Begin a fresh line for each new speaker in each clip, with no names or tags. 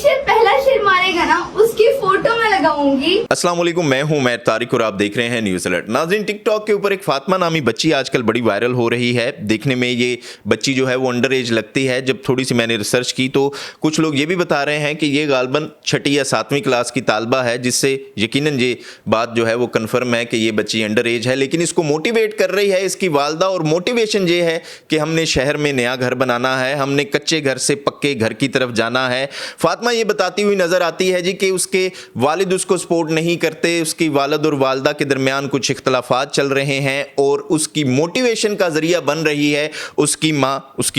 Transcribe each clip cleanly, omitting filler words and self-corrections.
शेर पहला शेर मारेगा ना उसकी फोटो मैं लगाऊंगी।
अस्सलाम वालेकुम, मैं हूं मैर तारिक और आप देख रहे हैं न्यूज़ अलर्ट। नाज़रीन, टिकटॉक के ऊपर एक फातिमा नामी बच्ची आजकल बड़ी वायरल हो रही है। देखने में ये बच्ची जो है वो अंडर एज लगती है। जब थोड़ी सी मैंने रिसर्च की तो कुछ लोग ये भी बता रहे हैं कि ये गालबन 6ठी या 7वीं क्लास की तालबा है, जिससे यकीनन ये बात जो है वो कन्फर्म है कि ये बच्ची अंडर एज है। लेकिन इसको मोटिवेट कर रही है इसकी वालदा, और मोटिवेशन ये है कि हमने शहर में नया घर बनाना है, हमने कच्चे घर से पक्के घर की तरफ जाना है। फातिमा ये बताती हुई नजर आती है जी कि उसके वालिद उसको सपोर्ट नहीं करते, उसकी वालिद और वालदा के दरमियान कुछ इख्तलाफात चल रहे हैं, और उसकी मोटिवेशन का जरिया बन रही है उसकी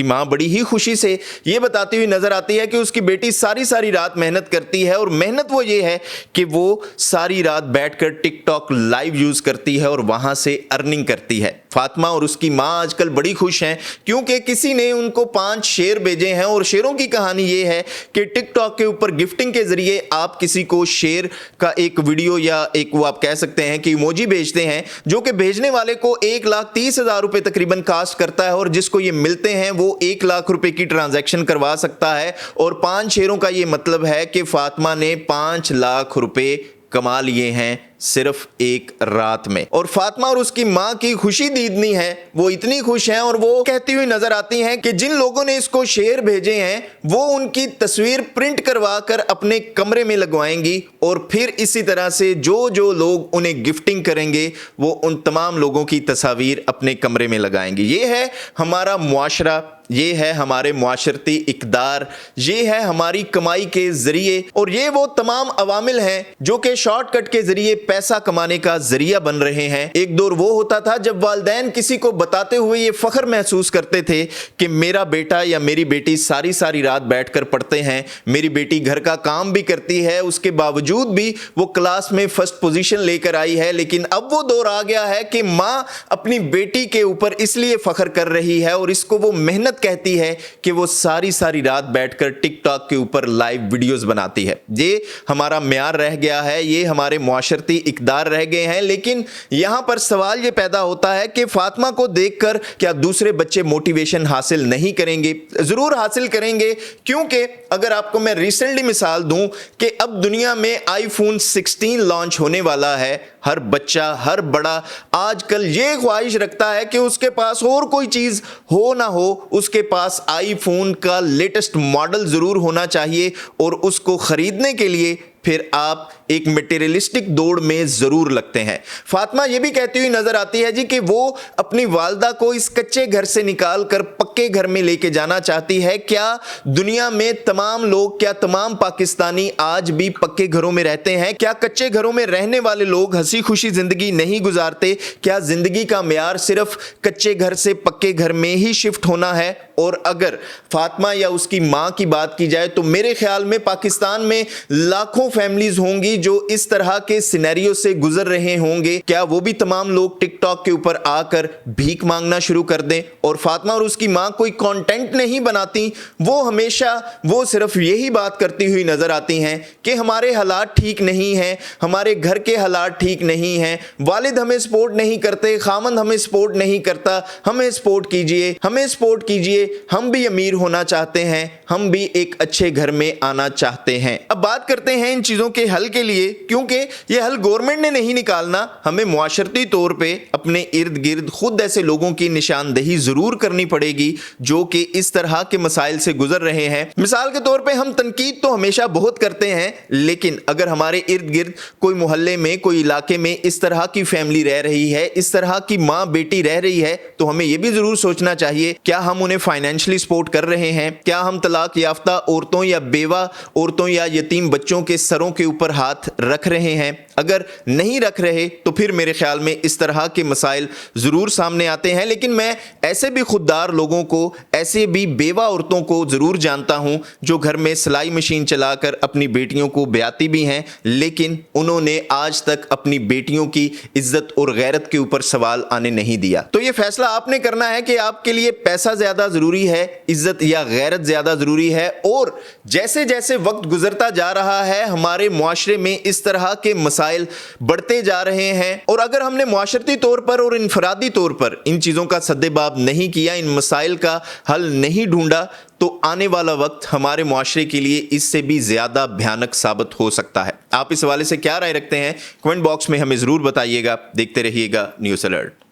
माँ बड़ी ही खुशी से ये बताती हुई नजर आती है कि उसकी बेटी सारी सारी रात मेहनत करती है, और मेहनत वो ये है कि वो सारी रात बैठकर टिकटॉक लाइव यूज करती है और वहां से अर्निंग करती है। फातिमा और उसकी माँ आजकल बड़ी खुश हैं क्योंकि किसी ने उनको 5 शेर भेजे हैं, और शेरों की कहानी ये है कि टिकटॉक के ऊपर गिफ्टिंग के जरिए आप किसी को शेर का एक वीडियो या एक वो आप कह सकते हैं कि इमोजी भेजते हैं, जो कि भेजने वाले को 1,30,000 रुपए तकरीबन कास्ट करता है, और जिसको ये मिलते हैं वो 1 लाख रुपए की ट्रांजैक्शन करवा सकता है। और 5 शेरों का ये मतलब है कि फातिमा ने 5 लाख रुपए कमा लिए हैं सिर्फ एक रात में। और फातिमा और उसकी माँ की खुशी दीदनी है, वो इतनी खुश हैं और वो कहती हुई नजर आती हैं कि जिन लोगों ने इसको शेर भेजे हैं वो उनकी तस्वीर प्रिंट करवा कर अपने कमरे में लगवाएंगी, और फिर इसी तरह से जो जो लोग उन्हें गिफ्टिंग करेंगे वो उन तमाम लोगों की तस्वीर अपने कमरे में लगाएंगी। ये है हमारा मुआशरा, ये है हमारे मुआशरती इक़दार, ये है हमारी कमाई के जरिए, और ये वो तमाम अवामिल हैं जो कि शॉर्टकट के जरिए पैसा कमाने का जरिया बन रहे हैं। एक दौर वो होता था जब वालिदैन किसी को बताते हुए ये फख्र महसूस करते थे कि मेरा बेटा या मेरी बेटी सारी सारी रात बैठकर पढ़ते हैं, मेरी बेटी घर का काम भी करती है, उसके बावजूद भी वो क्लास में फर्स्ट पोजीशन लेकर आई है। लेकिन अब वो दौर आ गया है कि माँ अपनी बेटी के ऊपर इसलिए फख्र कर रही है, और इसको वो मेहनत कहती है कि वो सारी सारी रात बैठकर टिकटॉक के ऊपर लाइव वीडियोस बनाती है। ये हमारा म्यार रह गया है, ये हमारे मुआशरती इक़दार रह गए हैं। लेकिन यहां पर सवाल ये पैदा होता है कि फातिमा को देखकर क्या दूसरे बच्चे मोटिवेशन हासिल नहीं करेंगे? जरूर हासिल करेंगे, क्योंकि अगर आपको मैं रिसेंटली मिसाल दूं कि अब दुनिया में आईफोन 16 लॉन्च होने वाला है। हर बच्चा, हर बड़ा आजकल ये ख्वाहिश रखता है कि उसके पास और कोई चीज हो ना हो, उसके पास आईफोन का लेटेस्ट मॉडल जरूर होना चाहिए, और उसको खरीदने के लिए फिर आप एक मटेरियलिस्टिक दौड़ में जरूर लगते हैं। फातिमा ये भी कहती हुई नजर आती है जी कि वो अपनी वालदा को इस कच्चे घर से निकाल कर पक्के घर में लेके जाना चाहती है। क्या दुनिया में तमाम लोग, क्या तमाम पाकिस्तानी आज भी पक्के घरों में रहते हैं? क्या कच्चे घरों में रहने वाले लोग हंसी खुशी जिंदगी नहीं गुजारते? क्या जिंदगी का म्यार सिर्फ कच्चे घर से पक्के घर में ही शिफ्ट होना है? और अगर फातिमा या उसकी माँ की बात की जाए तो मेरे ख्याल में पाकिस्तान में लाखों फैमिलीज होंगी जो इस तरह के सिनेरियो से गुजर रहे होंगे। क्या वो भी तमाम लोग टिकटॉक के ऊपर आकर भीख मांगना शुरू कर दें? और फातिमा और उसकी माँ कोई कंटेंट नहीं बनाती, वो हमेशा वो सिर्फ यही बात करती हुई नजर आती हैं कि हमारे हालात ठीक नहीं हैं, हमारे घर के हालात ठीक नहीं हैं, वालिद हमें सपोर्ट नहीं करते, खामन हमें सपोर्ट नहीं करता, हमें सपोर्ट कीजिए, हमें सपोर्ट कीजिए, हम भी अमीर होना चाहते हैं, हम भी एक अच्छे घर में आना चाहते हैं। अब बात करते हैं इन चीजों के हल के लिए, क्योंकि ये हल गवर्नमेंट ने नहीं निकालना, हमें मुआशरती तौर पे अपने इर्द गिर्द खुद ऐसे लोगों की निशानदेही जरूर करनी पड़ेगी जो कि इस तरह के मसाइल से गुजर रहे हैं। मिसाल के तौर पे हम तनकीद तो हमेशा बहुत करते हैं, लेकिन अगर हमारे इर्द गिर्द कोई मोहल्ले में, कोई इलाके में इस तरह की फैमिली रह रही है, इस तरह की माँ बेटी रह रही है, तो हमें यह भी जरूर सोचना चाहिए क्या हम उन्हें फाइनेंशियली सपोर्ट कर रहे हैं? क्या हम तलाक याफ्ता औरतों या बेवा औरतों या यतीम बच्चों के सरों के ऊपर हाथ रख रहे हैं? अगर नहीं रख रहे तो फिर मेरे ख्याल में इस तरह के मसाइल ज़रूर सामने आते हैं। लेकिन मैं ऐसे भी खुददार लोगों को, ऐसे भी बेवा औरतों को ज़रूर जानता हूं जो घर में सिलाई मशीन चलाकर अपनी बेटियों को ब्याती भी हैं, लेकिन उन्होंने आज तक अपनी बेटियों की इज्जत और गैरत के ऊपर सवाल आने नहीं दिया। तो ये फैसला आपने करना है कि आपके लिए पैसा ज़्यादा ज़रूरी है, इज्जत या गैरत ज़्यादा ज़रूरी है। और जैसे जैसे वक्त गुजरता जा रहा है हमारे मुआशरे में इस तरह के मसाइल बढ़ते जा रहे हैं, और अगर हमने मुआशरती तौर पर और इनफरादी तौर पर इन चीज़ों का सद्देबाब नहीं किया, इन मसाइल का हल नहीं ढूंढा, तो आने वाला वक्त हमारे मुआशरे के लिए इससे भी ज़्यादा भयानक साबित हो सकता है। आप इस हवाले से क्या राय रखते हैं? कमेंट बॉक्स में हमें ज़रूर बताइएगा। देखते रहिएगा न्यूज़ अलर्ट।